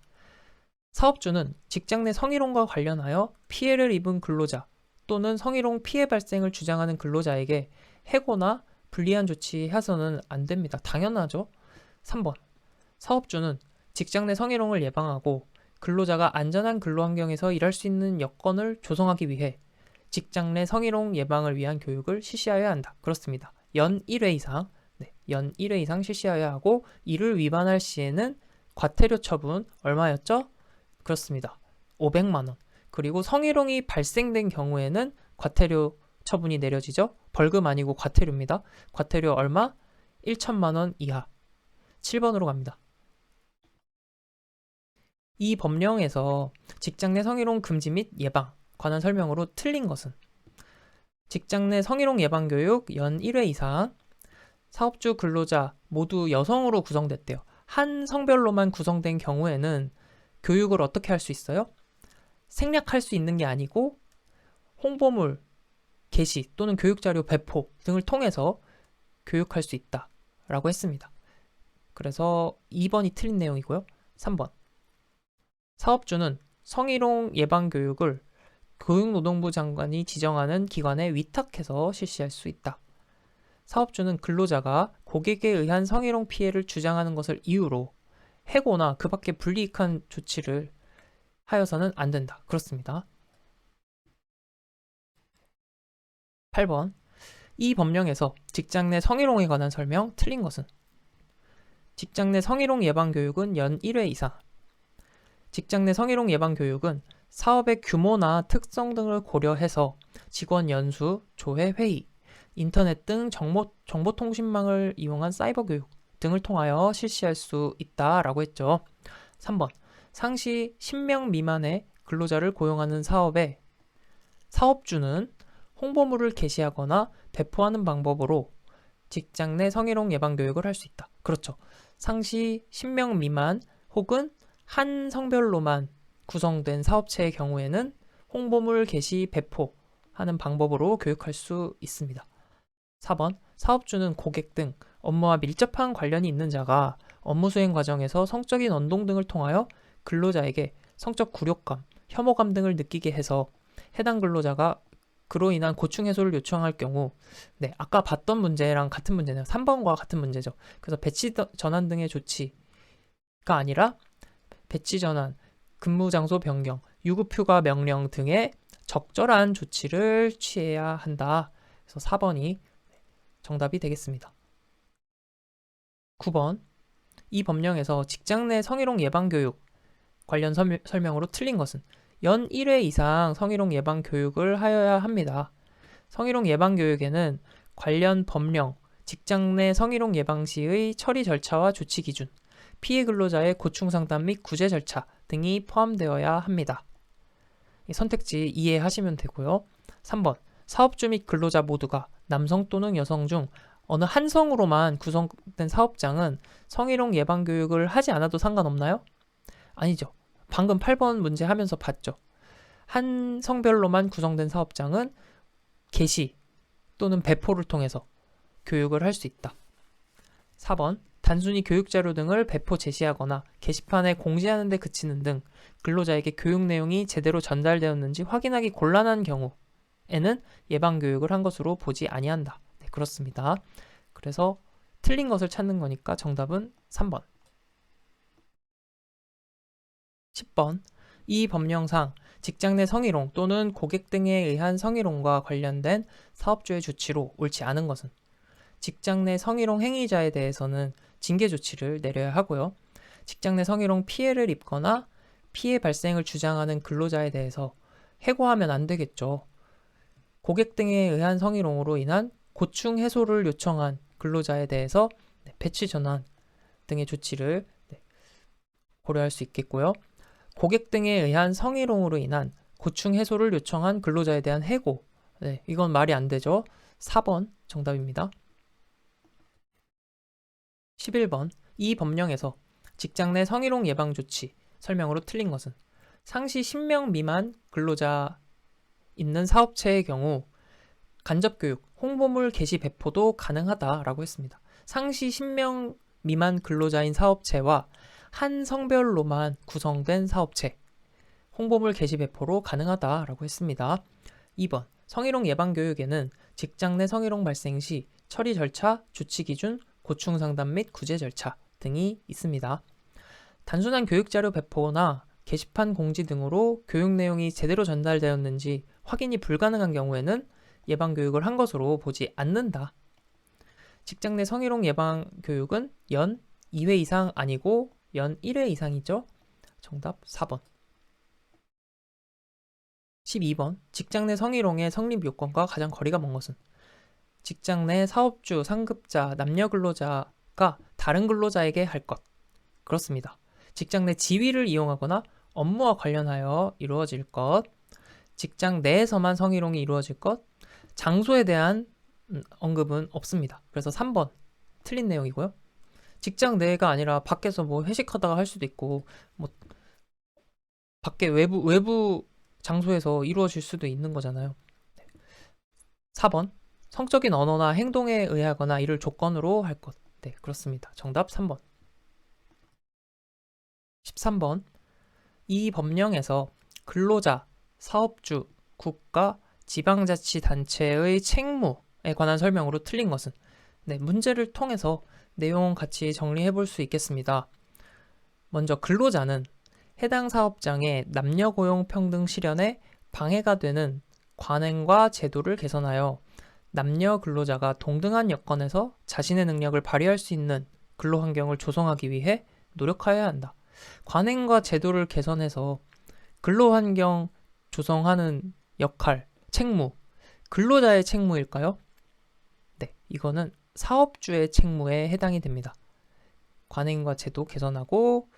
사업주는 직장 내 성희롱과 관련하여 피해를 입은 근로자 또는 성희롱 피해 발생을 주장하는 근로자에게 해고나 불리한 조치해서는 안 됩니다. 당연하죠. 3번. 사업주는 직장 내 성희롱을 예방하고 근로자가 안전한 근로환경에서 일할 수 있는 여건을 조성하기 위해 직장 내 성희롱 예방을 위한 교육을 실시하여야 한다. 그렇습니다. 연 1회 이상, 연 1회 이상 실시하여야 하고 이를 위반할 시에는 과태료 처분 얼마였죠? 그렇습니다. 500만 원. 그리고 성희롱이 발생된 경우에는 과태료 처분이 내려지죠. 벌금 아니고 과태료입니다. 과태료 얼마? 1천만 원 이하. 7번으로 갑니다. 이 법령에서 직장 내 성희롱 금지 및 예방 관한 설명으로 틀린 것은 직장 내 성희롱 예방 교육 연 1회 이상 사업주 근로자 모두 여성으로 구성됐대요. 한 성별로만 구성된 경우에는 교육을 어떻게 할 수 있어요? 생략할 수 있는 게 아니고 홍보물 게시 또는 교육자료 배포 등을 통해서 교육할 수 있다라고 했습니다. 그래서 2번이 틀린 내용이고요. 3번. 사업주는 성희롱 예방 교육을 교육노동부 장관이 지정하는 기관에 위탁해서 실시할 수 있다. 사업주는 근로자가 고객에 의한 성희롱 피해를 주장하는 것을 이유로 해고나 그 밖에 불이익한 조치를 하여서는 안 된다. 그렇습니다. 8번. 이 법령에서 직장 내 성희롱에 관한 설명 틀린 것은 직장 내 성희롱 예방 교육은 연 1회 이상 직장 내 성희롱 예방 교육은 사업의 규모나 특성 등을 고려해서 직원 연수, 조회 회의, 인터넷 등 정보통신망을 이용한 사이버 교육 등을 통하여 실시할 수 있다라고 했죠. 3번. 상시 10명 미만의 근로자를 고용하는 사업에 사업주는 홍보물을 게시하거나 배포하는 방법으로 직장 내 성희롱 예방 교육을 할 수 있다. 그렇죠. 상시 10명 미만 혹은 한 성별로만 구성된 사업체의 경우에는 홍보물 게시 배포하는 방법으로 교육할 수 있습니다. 4번. 사업주는 고객 등 업무와 밀접한 관련이 있는 자가 업무 수행 과정에서 성적인 언동 등을 통하여 근로자에게 성적 굴욕감, 혐오감 등을 느끼게 해서 해당 근로자가 그로 인한 고충 해소를 요청할 경우 아까 봤던 문제랑 같은 문제네요. 3번과 같은 문제죠. 그래서 배치 전환 등의 조치가 아니라 배치 전환, 근무 장소 변경, 유급 휴가 명령 등의 적절한 조치를 취해야 한다. 그래서 4번이 정답이 되겠습니다. 9번. 이 법령에서 직장 내 성희롱 예방 교육 관련 설명으로 틀린 것은 연 1회 이상 성희롱 예방 교육을 하여야 합니다. 성희롱 예방 교육에는 관련 법령, 직장 내 성희롱 예방 시의 처리 절차와 조치 기준, 피해 근로자의 고충 상담 및 구제 절차 등이 포함되어야 합니다. 선택지 이해하시면 되고요. 3번. 사업주 및 근로자 모두가 남성 또는 여성 중 어느 한 성으로만 구성된 사업장은 성희롱 예방 교육을 하지 않아도 상관없나요? 아니죠. 방금 8번 문제 하면서 봤죠. 한 성별로만 구성된 사업장은 게시 또는 배포를 통해서 교육을 할 수 있다. 4번. 단순히 교육자료 등을 배포 제시하거나 게시판에 공지하는 데 그치는 등 근로자에게 교육 내용이 제대로 전달되었는지 확인하기 곤란한 경우에는 예방교육을 한 것으로 보지 아니한다. 네, 그렇습니다. 그래서 틀린 것을 찾는 거니까 정답은 3번. 10번. 이 법령상 직장 내 성희롱 또는 고객 등에 의한 성희롱과 관련된 사업주의 조치로 옳지 않은 것은 직장 내 성희롱 행위자에 대해서는 징계 조치를 내려야 하고요. 직장 내 성희롱 피해를 입거나 피해 발생을 주장하는 근로자에 대해서 해고하면 안 되겠죠. 고객 등에 의한 성희롱으로 인한 고충 해소를 요청한 근로자에 대해서 배치 전환 등의 조치를 고려할 수 있겠고요. 고객 등에 의한 성희롱으로 인한 고충 해소를 요청한 근로자에 대한 해고. 이건 말이 안 되죠. 4번 정답입니다. 11번. 이 법령에서 직장 내 성희롱 예방 조치 설명으로 틀린 것은 상시 10명 미만 근로자 있는 사업체의 경우 간접교육, 홍보물 게시 배포도 가능하다라고 했습니다. 상시 10명 미만 근로자인 사업체와 한 성별로만 구성된 사업체, 홍보물 게시 배포로 가능하다라고 했습니다. 2번, 성희롱 예방교육에는 직장 내 성희롱 발생 시 처리 절차, 조치 기준, 고충 상담 및 구제 절차 등이 있습니다. 단순한 교육자료 배포나 게시판 공지 등으로 교육 내용이 제대로 전달되었는지 확인이 불가능한 경우에는 예방교육을 한 것으로 보지 않는다. 직장 내 성희롱 예방교육은 연 2회 이상 아니고 연 1회 이상이죠. 정답 4번. 12번. 직장 내 성희롱의 성립 요건과 가장 거리가 먼 것은? 직장 내 사업주, 상급자, 남녀 근로자가 다른 근로자에게 할 것. 그렇습니다. 직장 내 지위를 이용하거나 업무와 관련하여 이루어질 것, 직장 내에서만 성희롱이 이루어질 것, 장소에 대한 언급은 없습니다. 그래서 3번 틀린 내용이고요. 직장 내가 아니라 밖에서 뭐 회식하다가 할 수도 있고, 뭐 밖에 외부 장소에서 이루어질 수도 있는 거잖아요. 4번 성적인 언어나 행동에 의하거나 이를 조건으로 할 것. 네, 그렇습니다. 정답 3번. 13번. 이 법령에서 근로자, 사업주, 국가, 지방자치단체의 책무에 관한 설명으로 틀린 것은? 네, 문제를 통해서 내용 같이 정리해 볼 수 있겠습니다. 먼저 근로자는 해당 사업장의 남녀 고용 평등 실현에 방해가 되는 관행과 제도를 개선하여 남녀 근로자가 동등한 여건에서 자신의 능력을 발휘할 수 있는 근로 환경을 조성하기 위해 노력하여야 한다. 관행과 제도를 개선해서 근로 환경 조성하는 역할, 책무, 근로자의 책무일까요? 네, 이거는 사업주의 책무에 해당이 됩니다. 관행과 제도 개선하고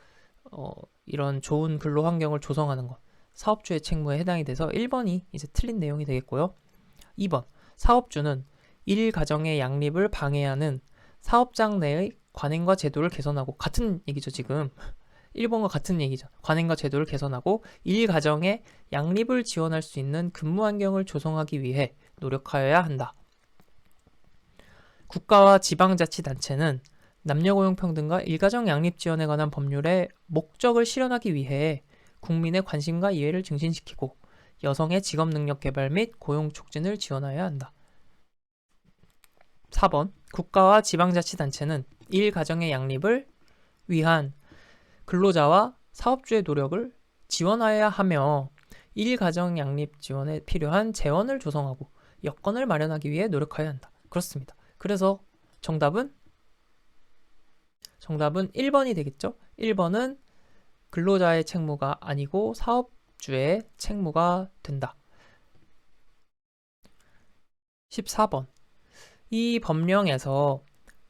이런 좋은 근로 환경을 조성하는 것, 사업주의 책무에 해당이 돼서 1번이 이제 틀린 내용이 되겠고요. 2번, 사업주는 일 가정의 양립을 방해하는 사업장 내의 관행과 제도를 개선하고, 같은 얘기죠 지금. 1번과 같은 얘기죠. 관행과 제도를 개선하고 일 가정의 양립을 지원할 수 있는 근무 환경을 조성하기 위해 노력하여야 한다. 국가와 지방자치단체는 남녀고용평등과 일가정 양립 지원에 관한 법률의 목적을 실현하기 위해 국민의 관심과 이해를 증진시키고 여성의 직업 능력 개발 및 고용 촉진을 지원하여야 한다. 4번, 국가와 지방자치단체는 일가정의 양립을 위한 근로자와 사업주의 노력을 지원하여야 하며 일가정 양립 지원에 필요한 재원을 조성하고 여건을 마련하기 위해 노력하여야 한다. 그렇습니다. 그래서 정답은 1번이 되겠죠? 1번은 근로자의 책무가 아니고 사업주의 책무가 된다. 14번. 이 법령에서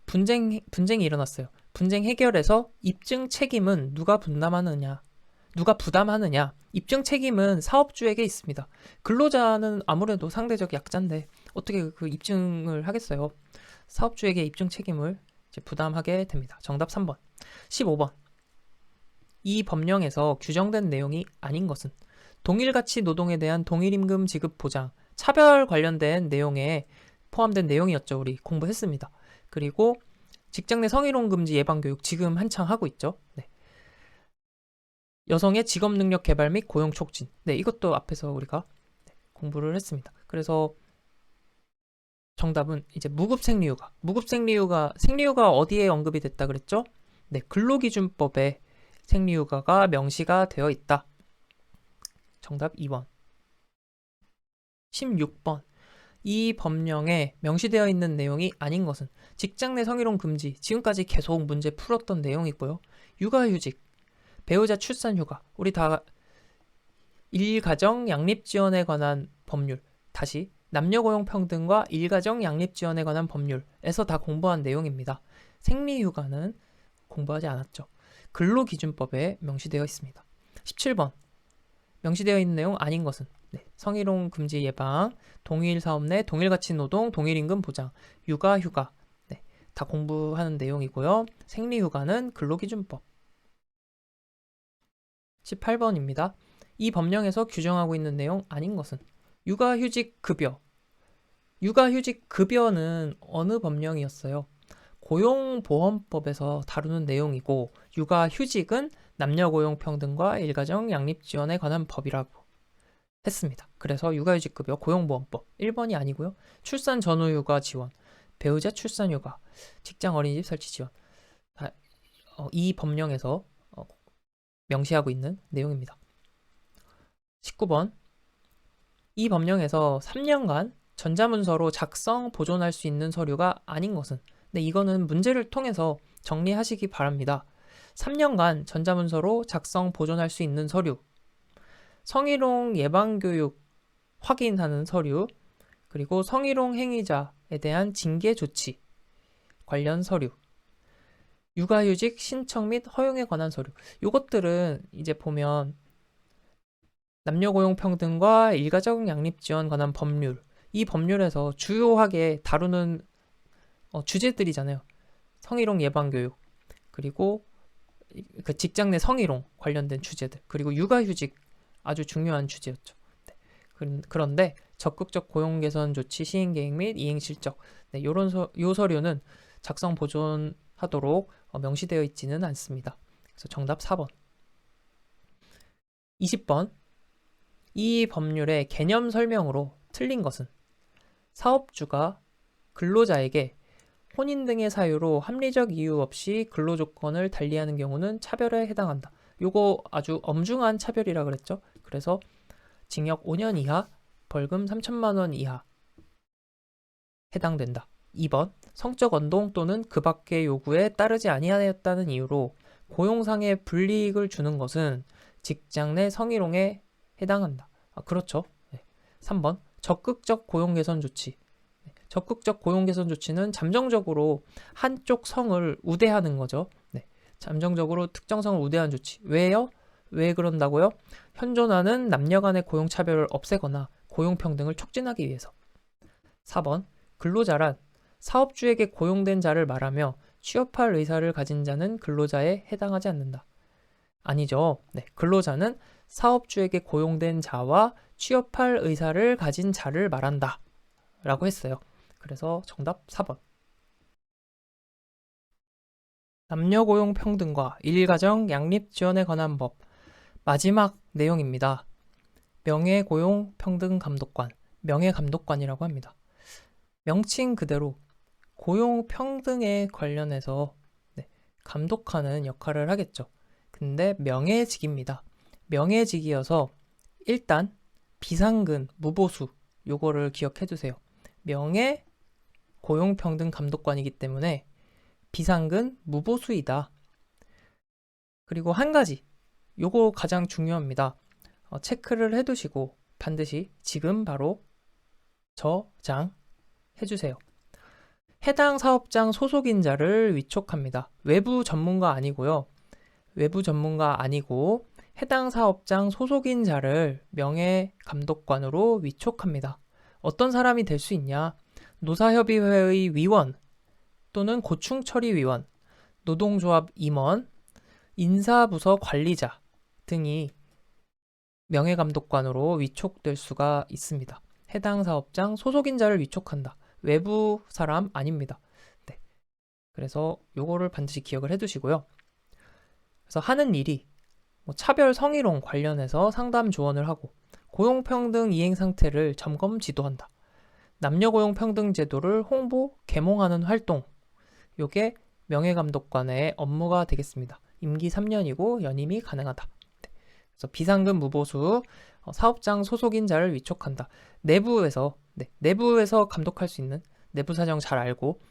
분쟁이 일어났어요. 분쟁 해결에서 입증 책임은 누가 부담하느냐? 입증 책임은 사업주에게 있습니다. 근로자는 아무래도 상대적 약자인데 어떻게 그 입증을 하겠어요? 사업주에게 입증 책임을 이제 부담하게 됩니다. 정답 3번. 15번. 이 법령에서 규정된 내용이 아닌 것은? 동일가치 노동에 대한 동일임금 지급 보장, 차별 관련된 내용에 포함된 내용이었죠. 우리 공부했습니다. 그리고 직장 내 성희롱 금지 예방교육 지금 한창 하고 있죠. 네. 여성의 직업 능력 개발 및 고용 촉진. 네, 이것도 앞에서 우리가 공부를 했습니다. 그래서 정답은 이제 무급생리휴가. 생리휴가 어디에 언급이 됐다 그랬죠? 네, 근로기준법에 생리휴가가 명시가 되어 있다. 정답 2번. 16번. 이 법령에 명시되어 있는 내용이 아닌 것은? 직장 내 성희롱 금지, 지금까지 계속 문제 풀었던 내용이고요. 육아휴직, 배우자 출산휴가, 우리 다 일가정 양립지원에 관한 법률, 다시 남녀고용평등과 일가정 양립지원에 관한 법률에서 다 공부한 내용입니다. 생리휴가는 공부하지 않았죠. 근로기준법에 명시되어 있습니다. 17번. 명시되어 있는 내용 아닌 것은? 네, 성희롱 금지 예방, 동일 사업 내 동일가치 노동, 동일임금 보장, 육아휴가, 네, 다 공부하는 내용이고요. 생리휴가는 근로기준법. 18번입니다. 이 법령에서 규정하고 있는 내용 아닌 것은 육아휴직 급여. 육아휴직 급여는 어느 법령이었어요? 고용보험법에서 다루는 내용이고 육아휴직은 남녀고용평등과 일가정 양립지원에 관한 법이라고 했습니다. 그래서 육아휴직급여 고용보험법 1번이 아니고요. 출산 전후 육아 지원, 배우자 출산 휴가, 직장 어린이집 설치 지원 다, 이 법령에서 명시하고 있는 내용입니다. 19번 이 법령에서 3년간 전자문서로 작성, 보존할 수 있는 서류가 아닌 것은 네, 이거는 문제를 통해서 정리하시기 바랍니다. 3년간 전자문서로 작성, 보존할 수 있는 서류 성희롱 예방교육 확인하는 서류 그리고 성희롱 행위자에 대한 징계 조치 관련 서류 육아휴직 신청 및 허용에 관한 서류 이것들은 이제 보면 남녀고용평등과 일가정 양립지원 관한 법률 이 법률에서 주요하게 다루는 주제들이잖아요. 성희롱 예방교육 그리고 그 직장 내 성희롱 관련된 주제들 그리고 육아휴직 아주 중요한 주제였죠. 네. 그런데 적극적 고용 개선 조치 시행 계획 및 이행 실적 네, 요 서류는 작성 보존하도록 명시되어 있지는 않습니다. 그래서 정답 4번. 20번 이 법률의 개념 설명으로 틀린 것은 사업주가 근로자에게 혼인 등의 사유로 합리적 이유 없이 근로조건을 달리하는 경우는 차별에 해당한다. 요거 아주 엄중한 차별이라 그랬죠. 그래서 징역 5년 이하, 벌금 3천만 원 이하 해당된다. 2번 성적 언동 또는 그 밖의 요구에 따르지 아니하였다는 이유로 고용상의 불이익을 주는 것은 직장 내 성희롱에 해당한다. 그렇죠. 네. 3번 적극적 고용 개선 조치. 적극적 고용 개선 조치는 잠정적으로 한쪽 성을 우대하는 거죠. 네. 잠정적으로 특정 성을 우대하는 조치. 왜요? 왜 그런다고요? 현존하는 남녀 간의 고용 차별을 없애거나 고용 평등을 촉진하기 위해서. 4번 근로자란 사업주에게 고용된 자를 말하며 취업할 의사를 가진 자는 근로자에 해당하지 않는다. 아니죠. 네. 근로자는 사업주에게 고용된 자와 취업할 의사를 가진 자를 말한다. 라고 했어요. 그래서 정답 4번. 남녀고용 평등과 일가정 양립 지원에 관한 법. 마지막 내용입니다. 명예고용평등감독관, 명예감독관이라고 합니다. 명칭 그대로 고용평등에 관련해서 감독하는 역할을 하겠죠. 근데 명예직입니다. 명예직이어서 일단 비상근, 무보수 요거를 기억해 두세요. 명예 고용평등감독관이기 때문에 비상근, 무보수이다. 그리고 한 가지 요거 가장 중요합니다. 체크를 해두시고 반드시 지금 바로 저장해 주세요. 해당 사업장 소속인자를 위촉합니다. 외부 전문가 아니고요. 외부 전문가 아니고 해당 사업장 소속인자를 명예감독관으로 위촉합니다. 어떤 사람이 될 수 있냐? 노사협의회의 위원 또는 고충처리위원, 노동조합 임원, 인사부서 관리자 등이 명예감독관으로 위촉될 수가 있습니다. 해당 사업장 소속인자를 위촉한다. 외부 사람 아닙니다. 네. 그래서 요거를 반드시 기억을 해두시고요. 그래서 하는 일이 차별 성희롱 관련해서 상담 조언을 하고 고용평등 이행 상태를 점검 지도한다. 남녀고용평등 제도를 홍보, 계몽하는 활동 요게 명예감독관의 업무가 되겠습니다. 임기 3년이고 연임이 가능하다. 네. 그래서 비상근 무보수 사업장 소속인자를 위촉한다. 내부에서 감독할 수 있는 내부 사정 잘 알고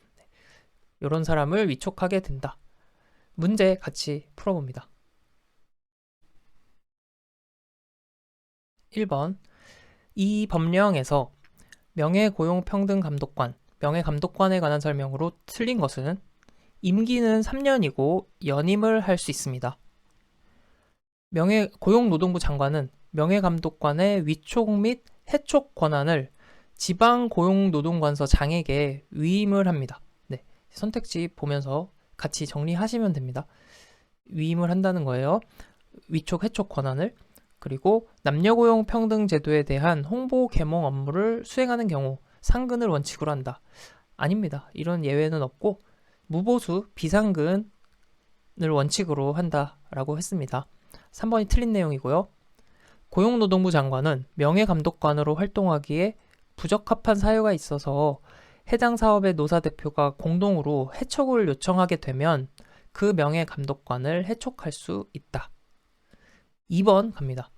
이런 사람을 위촉하게 된다. 문제 같이 풀어봅니다. 1번 이 법령에서 명예고용평등감독관, 명예감독관에 관한 설명으로 틀린 것은 임기는 3년이고 연임을 할 수 있습니다. 고용노동부 장관은 명예감독관의 위촉 및 해촉 권한을 지방고용노동관서 장에게 위임을 합니다. 네, 선택지 보면서 같이 정리하시면 됩니다. 위임을 한다는 거예요. 위촉, 해촉 권한을. 그리고 남녀고용평등제도에 대한 홍보 계몽 업무를 수행하는 경우 상근을 원칙으로 한다. 아닙니다. 이런 예외는 없고 무보수, 비상근을 원칙으로 한다라고 했습니다. 3번이 틀린 내용이고요. 고용노동부 장관은 명예감독관으로 활동하기에 부적합한 사유가 있어서 해당 사업의 노사대표가 공동으로 해촉을 요청하게 되면 그 명예감독관을 해촉할 수 있다. 2번 갑니다.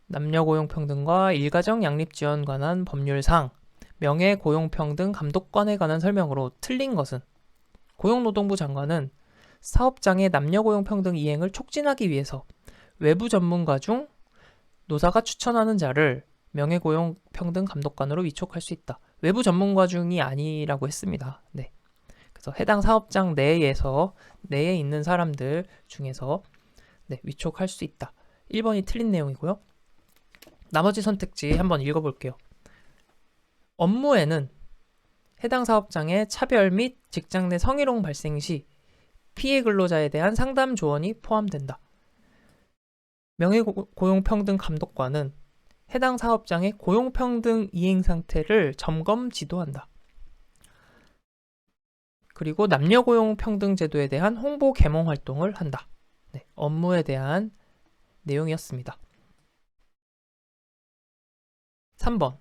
남녀고용평등과 일가정 양립지원 관한 법률상 명예고용평등 감독관에 관한 설명으로 틀린 것은 고용노동부 장관은 사업장의 남녀고용평등 이행을 촉진하기 위해서 외부 전문가 중 노사가 추천하는 자를 명예고용평등 감독관으로 위촉할 수 있다. 외부 전문가 중이 아니라고 했습니다. 네. 그래서 해당 사업장 내에 있는 사람들 중에서 위촉할 수 있다. 1번이 틀린 내용이고요. 나머지 선택지 한번 읽어볼게요. 업무에는 해당 사업장의 차별 및 직장 내 성희롱 발생 시 피해 근로자에 대한 상담 조언이 포함된다. 명예고용평등 감독관은 해당 사업장의 고용평등 이행 상태를 점검 지도한다. 그리고 남녀고용평등제도에 대한 홍보 계몽 활동을 한다. 네, 업무에 대한 내용이었습니다. 3번.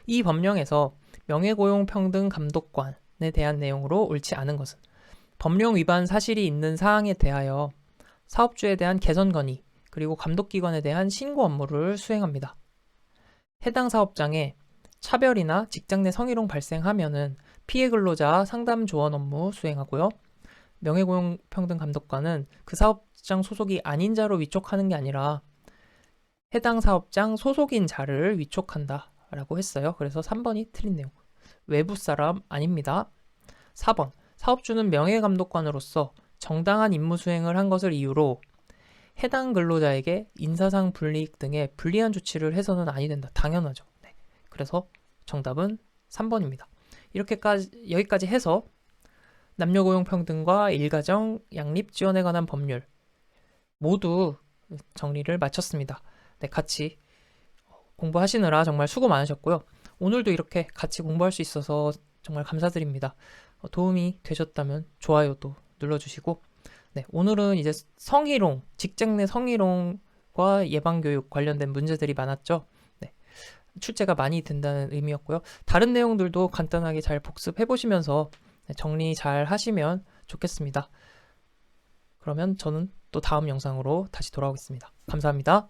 이 법령에서 명예고용평등 감독관에 대한 내용으로 옳지 않은 것은 법령 위반 사실이 있는 사항에 대하여 사업주에 대한 개선 건의 그리고 감독기관에 대한 신고 업무를 수행합니다. 해당 사업장에 차별이나 직장 내 성희롱 발생하면은 피해 근로자 상담 조언 업무 수행하고요. 명예고용평등 감독관은 그 사업장 소속이 아닌 자로 위촉하는 게 아니라 해당 사업장 소속인 자를 위촉한다 라고 했어요. 그래서 3번이 틀린 내용. 외부 사람 아닙니다. 4번. 사업주는 명예감독관으로서 정당한 임무 수행을 한 것을 이유로 해당 근로자에게 인사상 불이익 등의 불리한 조치를 해서는 아니 된다. 당연하죠. 네. 그래서 정답은 3번입니다. 여기까지 해서 남녀고용평등과 일가정 양립지원에 관한 법률 모두 정리를 마쳤습니다. 네, 같이 공부하시느라 정말 수고 많으셨고요. 오늘도 이렇게 같이 공부할 수 있어서 정말 감사드립니다. 도움이 되셨다면 좋아요도 눌러주시고, 네, 오늘은 이제 성희롱, 직장 내 성희롱과 예방교육 관련된 문제들이 많았죠. 네, 출제가 많이 된다는 의미였고요. 다른 내용들도 간단하게 잘 복습해 보시면서 정리 잘 하시면 좋겠습니다. 그러면 저는 또 다음 영상으로 다시 돌아오겠습니다. 감사합니다.